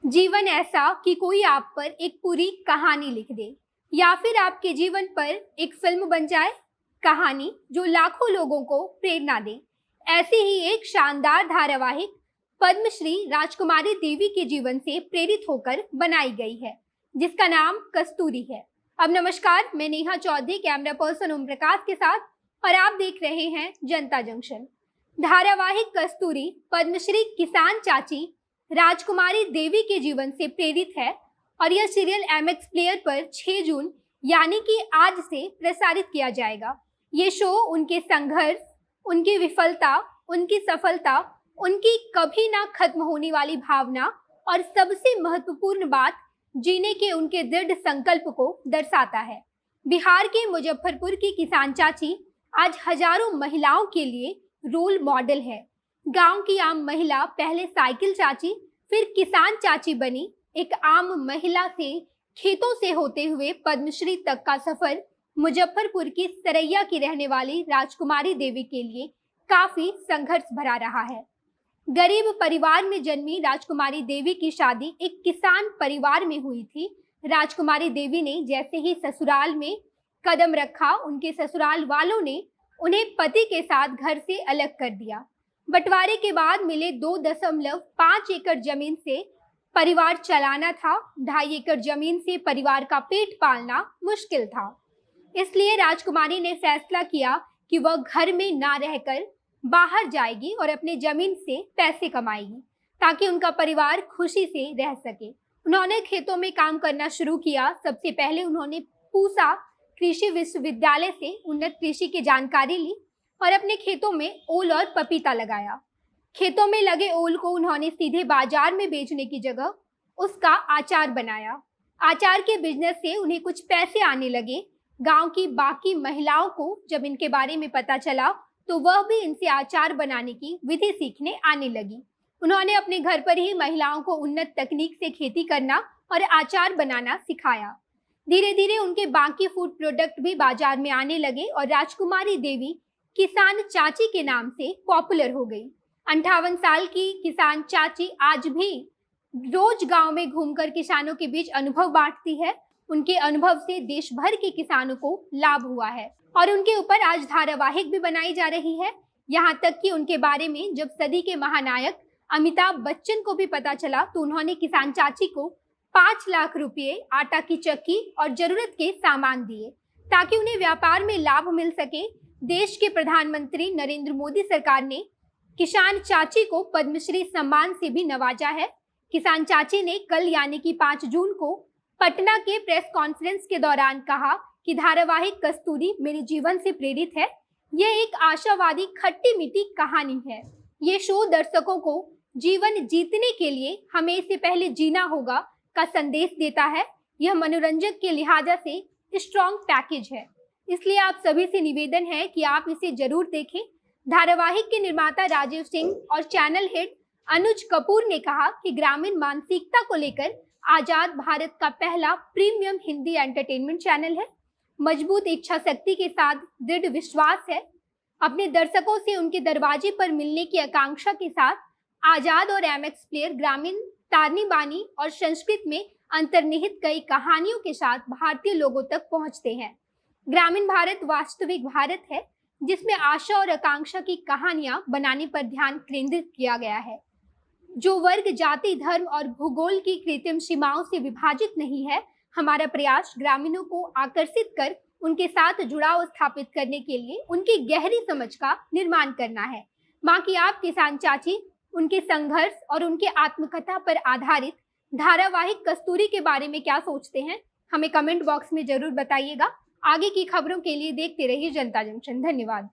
जीवन ऐसा कि कोई आप पर एक पूरी कहानी लिख दे या फिर आपके जीवन पर एक फिल्म बन जाए। कहानी जो लाखों लोगों को प्रेरणा दे। ऐसी ही एक शानदार धारावाहिक पद्मश्री राजकुमारी देवी के जीवन से प्रेरित होकर बनाई गई है, जिसका नाम कस्तूरी है। अब नमस्कार, मैं नेहा चौधरी कैमरा पर्सन ओम प्रकाश के साथ, और आप देख रहे हैं जनता जंक्शन। धारावाहिक कस्तूरी पद्मश्री किसान चाची राजकुमारी देवी के जीवन से प्रेरित है और यह सीरियल एमएक्स प्लेयर पर 6 जून यानी कि आज से प्रसारित किया जाएगा। ये शो उनके संघर्ष, उनकी विफलता, उनकी सफलता, उनकी कभी ना खत्म होने वाली भावना और सबसे महत्वपूर्ण बात, जीने के उनके दृढ़ संकल्प को दर्शाता है। बिहार के मुजफ्फरपुर की किसान चाची आज हजारों महिलाओं के लिए रोल मॉडल है। गांव की आम महिला पहले साइकिल चाची, फिर किसान चाची बनी। एक आम महिला से खेतों से होते हुए पद्मश्री तक का सफर मुजफ्फरपुर की सरैया की रहने वाली राजकुमारी देवी के लिए काफी संघर्ष भरा रहा है। गरीब परिवार में जन्मी राजकुमारी देवी की शादी एक किसान परिवार में हुई थी। राजकुमारी देवी ने जैसे ही ससुराल में कदम रखा, उनके ससुराल वालों ने उन्हें पति के साथ घर से अलग कर दिया। बंटवारे के बाद मिले 2.5 एकड़ जमीन से परिवार चलाना था। 2.5 एकड़ जमीन से परिवार का पेट पालना मुश्किल था। इसलिए राजकुमारी ने फैसला किया कि वह घर में ना रहकर बाहर जाएगी और अपने जमीन से पैसे कमाएगी ताकि उनका परिवार खुशी से रह सके। उन्होंने खेतों में काम करना शुरू किया। सबसे पहले उन्होंने पूसा कृषि विश्वविद्यालय से उन्नत कृषि की जानकारी ली और अपने खेतों में ओल और पपीता लगाया। खेतों में लगे ओल को उन्होंने सीधे बाजार में बेचने की जगह उसका अचार बनाया। अचार के बिजनेस से उन्हें कुछ पैसे आने लगे। गांव की बाकी महिलाओं को जब इनके बारे में पता चला तो वह भी इनसे अचार बनाने की विधि सीखने आने लगी। उन्होंने अपने घर पर ही महिलाओं को उन्नत तकनीक से खेती करना और अचार बनाना सिखाया। धीरे धीरे उनके बाकी फूड प्रोडक्ट भी बाजार में आने लगे और राजकुमारी देवी किसान चाची के नाम से पॉपुलर हो गई। 58 साल की किसान चाची आज भी रोज गांव में घूमकर किसानों के बीच अनुभव बांटती है। उनके अनुभव से देश भर के किसानों को लाभ हुआ है और उनके ऊपर आज धारावाहिक भी बनाई जा रही है। यहाँ तक कि उनके बारे में जब सदी के महानायक अमिताभ बच्चन को भी पता चला तो उन्होंने किसान चाची को 5 लाख रुपए, आटा की चक्की और जरूरत के सामान दिए ताकि उन्हें व्यापार में लाभ मिल सके। देश के प्रधानमंत्री नरेंद्र मोदी सरकार ने किसान चाची को पद्मश्री सम्मान से भी नवाजा है। किसान चाची ने कल यानी कि 5 जून को पटना के प्रेस कॉन्फ्रेंस के दौरान कहा कि धारावाहिक कस्तूरी मेरे जीवन से प्रेरित है। यह एक आशावादी खट्टी मीठी कहानी है। ये शो दर्शकों को जीवन जीतने के लिए हमें इससे पहले जीना होगा का संदेश देता है। यह मनोरंजक के लिहाजा से स्ट्रॉन्ग पैकेज है, इसलिए आप सभी से निवेदन है कि आप इसे जरूर देखें। धारावाहिक के निर्माता राजीव सिंह और चैनल हेड अनुज कपूर ने कहा कि ग्रामीण मानसिकता को लेकर आजाद भारत का पहला प्रीमियम हिंदी एंटरटेनमेंट चैनल है। मजबूत इच्छा शक्ति के साथ दृढ़ विश्वास है। अपने दर्शकों से उनके दरवाजे पर मिलने की आकांक्षा के साथ आजाद और एमएक्स प्लेयर ग्रामीण तारनी बानी और संस्कृत में अंतर्निहित कई कहानियों के साथ भारतीय लोगों तक पहुंचते हैं। ग्रामीण भारत वास्तविक भारत है जिसमें आशा और आकांक्षा की कहानियां बनाने पर ध्यान केंद्रित किया गया है, जो वर्ग, जाति, धर्म और भूगोल की कृत्रिम सीमाओं से विभाजित नहीं है। हमारा प्रयास ग्रामीणों को आकर्षित कर उनके साथ जुड़ाव स्थापित करने के लिए उनकी गहरी समझ का निर्माण करना है। बाकी आप किसान चाची, उनके संघर्ष और उनके आत्मकथा पर आधारित धारावाहिक कस्तूरी के बारे में क्या सोचते हैं, हमें कमेंट बॉक्स में जरूर बताइएगा। आगे की खबरों के लिए देखते रहिए जनता जंक्शन। धन्यवाद।